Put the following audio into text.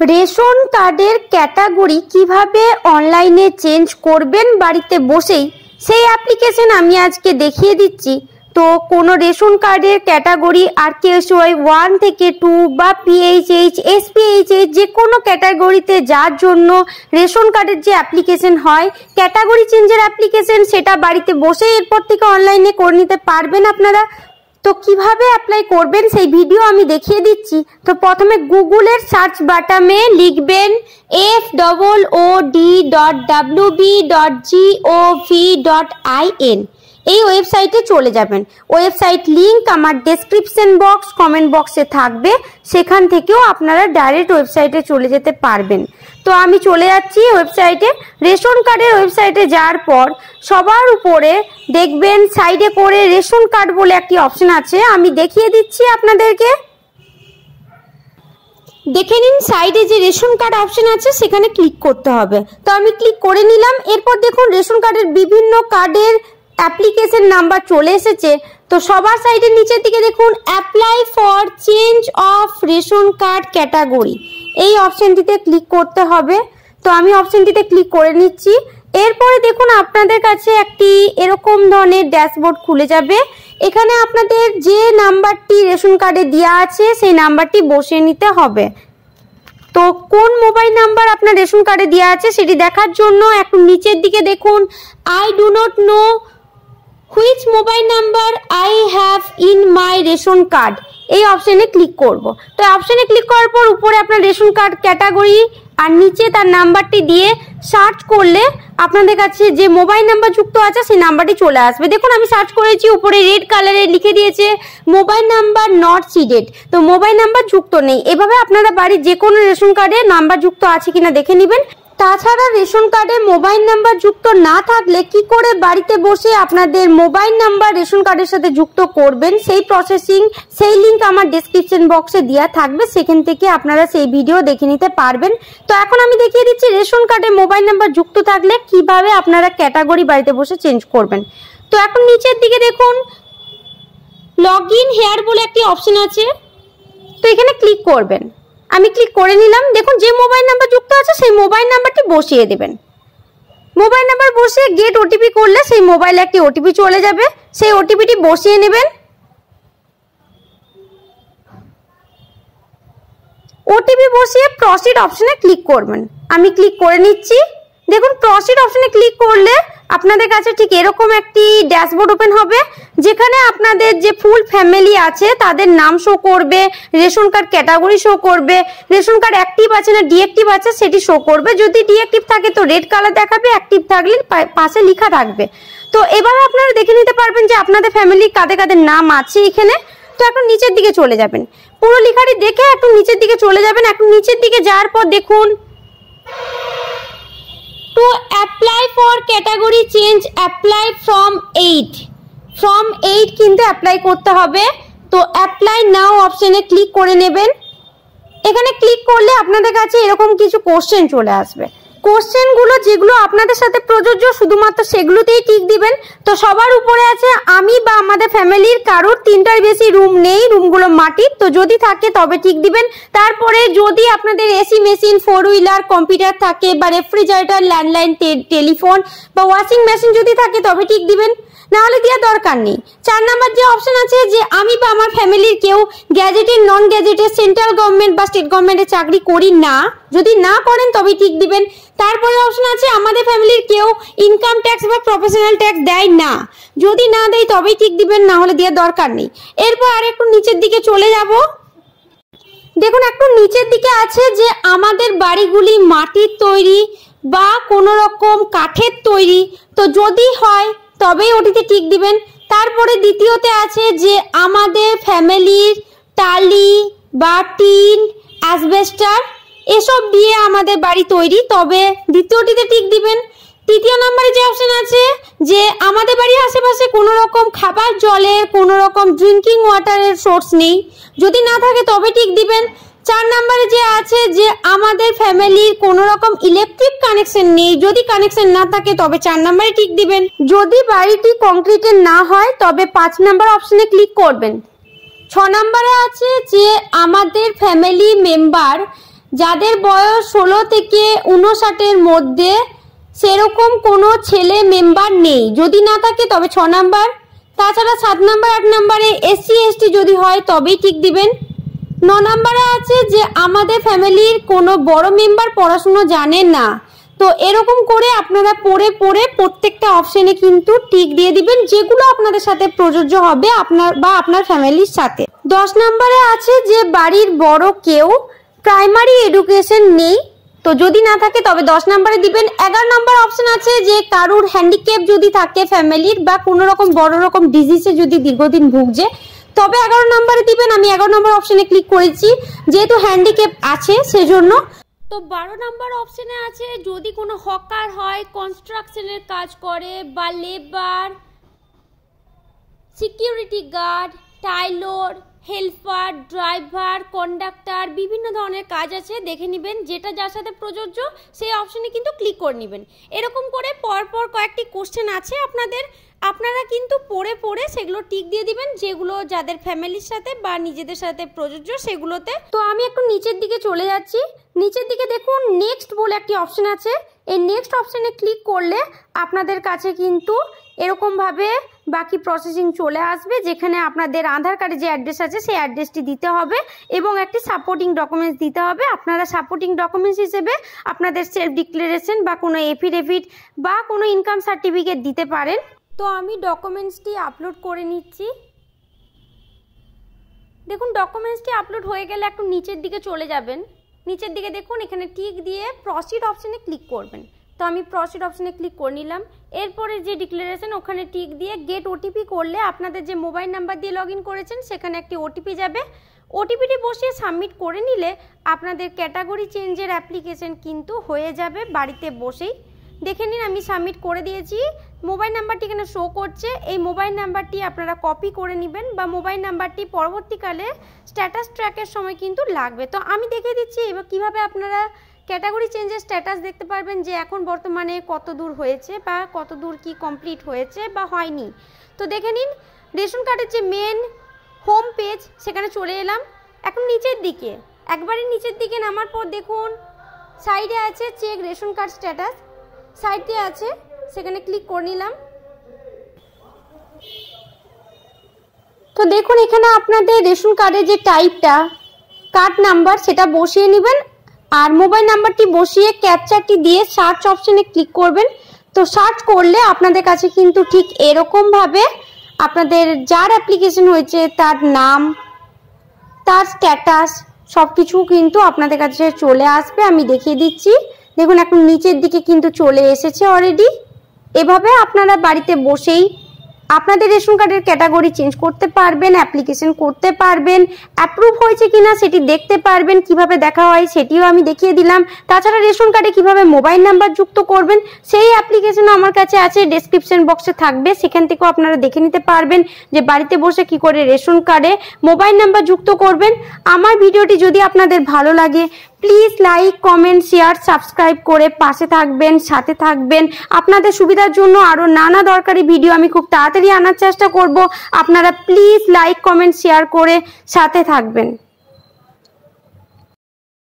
Ration কার্ডের category কিভাবে অনলাইনে চেঞ্জ করবেন বাড়িতে বসেই সেই অ্যাপ্লিকেশন আমি আজকে দেখিয়ে দিচ্ছি। তো কোনো রেশন কার্ডের ক্যাটাগরি RKSY 1 থেকে 2 বা PHH SPHH যে কোনো ক্যাটাগরিতে যার জন্য রেশন কার্ডের যে অ্যাপ্লিকেশন হয় ক্যাটাগরি চেঞ্জের অ্যাপ্লিকেশন, সেটা বাড়িতে বসে এরপর থেকে অনলাইনে করে নিতে পারবেন আপনারা। তো কিভাবে অ্যাপ্লাই করবেন সেই ভিডিও আমি দেখিয়ে দিচ্ছি। তো প্রথমে গুগলের সার্চ বাটনে লিখবেন FOOD.WB.gov.in, এই ওয়েবসাইটে চলে যাবেন। ওয়েবসাইট লিংক আমার ডেসক্রিপশন বক্স কমেন্ট বক্সে থাকবে, সেখান থেকেও আপনারা ডাইরেক্ট ওয়েবসাইটে চলে যেতে পারবেন। তো আমি চলে যাচ্ছি ওয়েবসাইটে। রেশন কার্ডের ওয়েবসাইটে যাওয়ার পর সবার উপরে দেখবেন সাইডে করে রেশন কার্ড বলে একটি অপশন আছে, আমি দেখিয়ে দিচ্ছি আপনাদেরকে। দেখে নিন সাইডে যে রেশন কার্ড অপশন আছে সেখানে ক্লিক করতে হবে। তো আমি ক্লিক করে নিলাম। এরপর দেখুন রেশন কার্ডের বিভিন্ন কার্ডের অ্যাপ্লিকেশন নাম্বার চলে এসেছে। তো সবার সাইডের নিচের দিকে দেখুন apply for change of ration card category, এই অপশনটিতে ক্লিক করতে হবে। তো আমি অপশনটিতে ক্লিক করে নিচ্ছি। এরপরে দেখুন আপনাদের কাছে একটি এরকম ধরনের ড্যাশবোর্ড খুলে যাবে। এখানে আপনাদের যে নাম্বারটি রেশন কার্ডে দেওয়া আছে সেই নাম্বারটি বসিয়ে নিতে হবে। তো কোন মোবাইল নাম্বার আপনার রেশন কার্ডে দেওয়া আছে সেটি দেখার জন্য একটু নিচের দিকে দেখুন I do not know which mobile number I have in my ration card, এই অপশনে ক্লিক করব। তো অপশনে ক্লিক করার পর উপরে আপনার রেশন কার্ড ক্যাটাগরি আর নিচে তার নাম্বারটি দিয়ে সার্চ করলে আপনাদের কাছে যে মোবাইল নাম্বার যুক্ত আছে সেই নাম্বারটি চলে আসবে। দেখুন আমি সার্চ করেছি, উপরে রেড কালারে লিখে দিয়েছে মোবাইল নাম্বার নট সিডেড, তো মোবাইল নাম্বার যুক্ত নেই। এভাবে আপনারা বাড়ির যে কোনো রেশন কার্ডে নাম্বার যুক্ত আছে কিনা দেখে নেবেন। তাছাড়া রেশন কার্ডে মোবাইল নাম্বার যুক্ত না থাকলে কি করে বাড়িতে বসে আপনাদের মোবাইল নাম্বার রেশন কার্ডের সাথে যুক্ত করবেন সেই প্রসেসিং, সেই লিংক আমার ডেসক্রিপশন বক্সে দেওয়া থাকবে, সেখান থেকে আপনারা সেই ভিডিও দেখে নিতে পারবেন। তো এখন আমি দেখিয়ে দিচ্ছি রেশন কার্ডে মোবাইল নাম্বার যুক্ত থাকলে কিভাবে আপনারা ক্যাটাগরি বাড়িতে বসে চেঞ্জ করবেন। তো এখন নিচের দিকে দেখুন লগ ইন হেয়ার বলে একটি অপশন আছে, তো এখানে ক্লিক করবেন। আমি ক্লিক করে নিলাম। দেখুন যে মোবাইল নাম্বার যুক্ত আছে সেই মোবাইল নাম্বারটি বসিয়ে দেবেন। মোবাইল নাম্বার বসিয়ে গেট ওটিপি করলে সেই মোবাইলে একটি ওটিপি চলে যাবে, সেই ওটিপিটি বসিয়ে নেবেন। ওটিপি বসিয়ে প্রসিড অপশনে ক্লিক করবেন। আমি ক্লিক করে নিচ্ছি। দেখুন প্রসিড অপশনে ক্লিক করলে আপনাদের কাছে ঠিক এরকম একটি ড্যাশবোর্ড ওপেন হবে, যেখানে আপনাদের যে ফুল ফ্যামিলি আছে তাদের নাম শো করবে, রেশন কার্ড ক্যাটাগরি শো করবে, রেশন কার্ড অ্যাক্টিভ আছে না ডিঅ্যাক্টিভ আছে সেটি শো করবে। যদি ডিঅ্যাক্টিভ থাকে তো রেড কালার দেখাবে, অ্যাক্টিভ থাকলে পাশে লেখা থাকবে। তো এবার আপনারা দেখে নিতে পারবেন যে আপনাদের ফ্যামিলি কাদের কাদের নাম আছে এখানে। তো এখন নিচের দিকে চলে যাবেন, পুরো লেখাটি দেখে একটু নিচের দিকে চলে যাবেন। একটু নিচের দিকে যাওয়ার পর দেখুন to apply for category change apply from 8 কিন্তু অ্যাপ্লাই করতে হবে। তো অ্যাপ্লাই নাও অপশনে ক্লিক করে নেবেন। এখানে ক্লিক করলে আপনাদের কাছে এরকম কিছু কোশ্চেন চলে আসবে। কোশ্চেনগুলো যেগুলো আপনাদের সাথে প্রযোজ্য শুধুমাত্র সেগুলোতেই টিক দিবেন। তো সবার উপরে আছে আমি বা আমাদের ফ্যামিলির কারোর 3টার বেশি রুম নেই, রুমগুলো মাটির, তো যদি থাকে তবে টিক দিবেন। তারপরে যদি আপনাদের এসি মেশিন, 4 হুইলার, কম্পিউটার থাকে বা রেফ্রিজারেটর, ল্যান্ডলাইন, টেলিফোন বা ওয়াশিং মেশিন যদি থাকে তবে টিক দিবেন, নাহলে দেওয়ার দরকার নেই। 4 নাম্বার যে অপশন আছে যে আমি বা আমার ফ্যামিলির কেউ গ্যাজেটেড, নন গ্যাজেটেড, সেন্ট্রাল গভর্নমেন্ট বা স্টেট গভর্নমেন্টের চাকরি করি না, যদি না করেন তবে টিক দিবেন। তারপরে অপশন আছে আমাদের ফ্যামিলির কেউ ইনকাম ট্যাক্স বা প্রফেশনাল ট্যাক্স দেয় না, যদি না দেয় তবেই টিক দিবেন, না হলে দেওয়ার দরকার নেই। এরপর আরেকটু নিচের দিকে চলে যাব। দেখুন একটু নিচের দিকে আছে যে আমাদের বাড়িগুলি মাটির তৈরি বা কোনো রকম কাঠের তৈরি, তো যদি হয় তবেই ওটিতে টিক দিবেন। তারপরে দ্বিতীয়তে আছে যে আমাদের ফ্যামিলির টালি বা টিন, অ্যাসবেস্টার এসব দিয়ে আমাদের বাড়ি তৈরি, তবে দ্বিতীয়টিতে টিক দিবেন। তৃতীয় নম্বরে যে অপশন আছে যে আমাদের বাড়ির আশেপাশে কোনো রকম খাবার জলের, কোনো রকম ড্রিঙ্কিং ওয়াটারের সোর্স নেই, যদি না থাকে তবে টিক দিবেন। 4 নম্বরে যে আছে যে আমাদের ফ্যামিলির কোনো রকম ইলেকট্রিক কানেকশন নেই, যদি কানেকশন না থাকে তবে 4 নম্বরে টিক দিবেন। যদি বাড়িটি কংক্রিটের না হয় তবে 5 নম্বর অপশনে ক্লিক করবেন। 6 নম্বরে আছে যে আমাদের ফ্যামিলি মেম্বার যাদের বয়স 16 থেকে 59-এর মধ্যে সেরকম কোনো ছেলে মেম্বার নেই, যদি না থাকে তবে 6 নাম্বার। তাছাড়া 7 নাম্বার 8 নাম্বারে SC ST যদি হয় তবেই টিক দিবেন। 9 নাম্বারে আছে যে আমাদের ফ্যামিলির কোনো বড় মেম্বার পড়াশুনো জানে না, তো এরকম করে আপনারা পড়ে পড়ে প্রত্যেকটা অপশনে কিন্তু টিক দিয়ে দিবেন, যেগুলো আপনাদের সাথে প্রযোজ্য হবে আপনার বা আপনার ফ্যামিলির সাথে। 10 নাম্বারে আছে যে বাড়ির বড় কেউ প্রাইমারি এডুকেশন নেই, তো যদি না থাকে তবে 10 নাম্বারে দিবেন। 11 নাম্বার অপশন আছে যে কারুর হ্যান্ডিক্যাপ যদি থাকে ফ্যামিলির বা কোনো রকম বড় রকম ডিজিজে যদি দীর্ঘদিন ভুগছে তবে 11 নাম্বারে দিবেন। আমি 11 নাম্বার অপশনে ক্লিক করেছি যেহেতু হ্যান্ডিক্যাপ আছে সেজন্য। তো 12 নাম্বার অপশনে আছে যদি কোনো হকার হয়, কনস্ট্রাকশনের কাজ করে বা labour, security guard, tailor, helper, driver, conductor, বিভিন্ন ধরনের কাজ আছে, দেখে নেবেন যেটা যার সাথে প্রযোজ্য সেই অপশনে কিন্তু ক্লিক করে নেবেন। এরকম করে পরপর কয়েকটি কোশ্চেন আছে আপনারা কিন্তু পড়ে পড়ে সেগুলো টিক দিয়ে দিবেন, যেগুলো যাদের ফ্যামিলির সাথে বা নিজেদের সাথে প্রযোজ্য সেগুলোতে। তো আমি একটু নিচের দিকে চলে যাচ্ছি। নিচের দিকে দেখুন নেক্সট বলে একটি অপশন আছে, এই নেক্সট অপশনে ক্লিক করলে আপনাদের কাছে কিন্তু এরকমভাবে বাকি প্রসেসিং চলে আসবে, যেখানে আপনাদের আধার কার্ডে যে অ্যাড্রেস আছে সেই অ্যাড্রেসটি দিতে হবে এবং একটি সাপোর্টিং ডকুমেন্টস দিতে হবে। আপনারা সাপোর্টিং ডকুমেন্টস হিসেবে আপনাদের সেলফ ডিক্লারেশন বা কোনো এফিডেভিট বা কোনো ইনকাম সার্টিফিকেট দিতে পারেন। তো আমি ডকুমেন্টসটি আপলোড করে নিচ্ছি। দেখুন ডকুমেন্টসটি আপলোড হয়ে গেলে একটু নিচের দিকে চলে যাবেন। নিচের দিকে দেখুন এখানে টিক দিয়ে প্রসিড অপশনে ক্লিক করবেন। তো আমি প্রসিড অপশনে ক্লিক করে নিলাম। এরপরে যে ডিক্লারেশন ওখানে টিক দিয়ে গেট ওটিপি করলে আপনাদের যে মোবাইল নাম্বার দিয়ে লগ ইন করেছেন সেখানে একটি ওটিপি যাবে। ওটিপিটি বসিয়ে সাবমিট করে নিলে আপনাদের ক্যাটাগরি চেঞ্জের অ্যাপ্লিকেশন কিন্তু হয়ে যাবে বাড়িতে বসেই। দেখে নিন আমি সাবমিট করে দিয়েছি। মোবাইল নাম্বারটি এখানে শো করছে, এই মোবাইল নাম্বারটি আপনারা কপি করে নেবেন বা মোবাইল নাম্বারটি পরবর্তীকালে স্ট্যাটাস ট্র্যাকের সময় কিন্তু লাগবে। তো আমি দেখিয়ে দিচ্ছি এবার কীভাবে আপনারা ক্যাটাগরি চেঞ্জের স্ট্যাটাস দেখতে পারবেন যে এখন বর্তমানে কত দূর হয়েছে বা কত দূর কি কমপ্লিট হয়েছে বা হয়নি। তো দেখে নিন রেশন কার্ডের যে মেন হোম পেজ সেখানে চলে এলাম। এখন নিচের দিকে একবারে নিচের দিকে নামার পর দেখুন সাইডে আছে চেক রেশন কার্ড স্ট্যাটাস, সাইডে আছে সেখানে ক্লিক করে নিলাম। তো দেখুন এখানে আপনাদের রেশন কার্ডের যে টাইপটা কার্ড নাম্বার সেটা বসিয়ে নেবেন আর মোবাইল নাম্বারটি বসিয়ে ক্যাপচারটি দিয়ে সার্চ অপশনে ক্লিক করবেন। তো সার্চ করলে আপনাদের কাছে কিন্তু ঠিক এরকমভাবে আপনাদের যার অ্যাপ্লিকেশন হয়েছে তার নাম, তার স্ট্যাটাস সব কিছু কিন্তু আপনাদের কাছে চলে আসবে। আমি দেখিয়ে দিচ্ছি দেখুন এখন নিচের দিকে কিন্তু চলে এসেছে অলরেডি। এভাবে আপনারা বাড়িতে বসেই আপনাদের রেশন কার্ডের ক্যাটাগরি চেঞ্জ করতে পারবেন, অ্যাপ্লিকেশন করতে পারবেন, অ্যাপ্রুভ হয়েছে কিনা সেটি দেখতে পারবেন, কিভাবে দেখা হয় সেটিও আমি দেখিয়ে দিলাম। তাছাড়া রেশন কার্ডে কিভাবে মোবাইল নাম্বার যুক্ত করবেন সেই অ্যাপ্লিকেশন আমার কাছে আছে, ডেসক্রিপশন বক্সে থাকবে, সেখান থেকেও আপনারা দেখে নিতে পারবেন যে বাড়িতে বসে কি করে রেশন কার্ডে মোবাইল নাম্বার যুক্ত করবেন। আমার ভিডিওটি যদি আপনাদের ভালো লাগে please like, comment, share, subscribe করে পাশে থাকবেন, সাথে থাকবেন। আপনাদের সুবিধার জন্য আরও নানা দরকারি ভিডিও আমি খুব তাড়াতাড়ি আনার চেষ্টা করব। আপনারা প্লিজ লাইক, কমেন্ট, শেয়ার করে সাথে থাকবেন।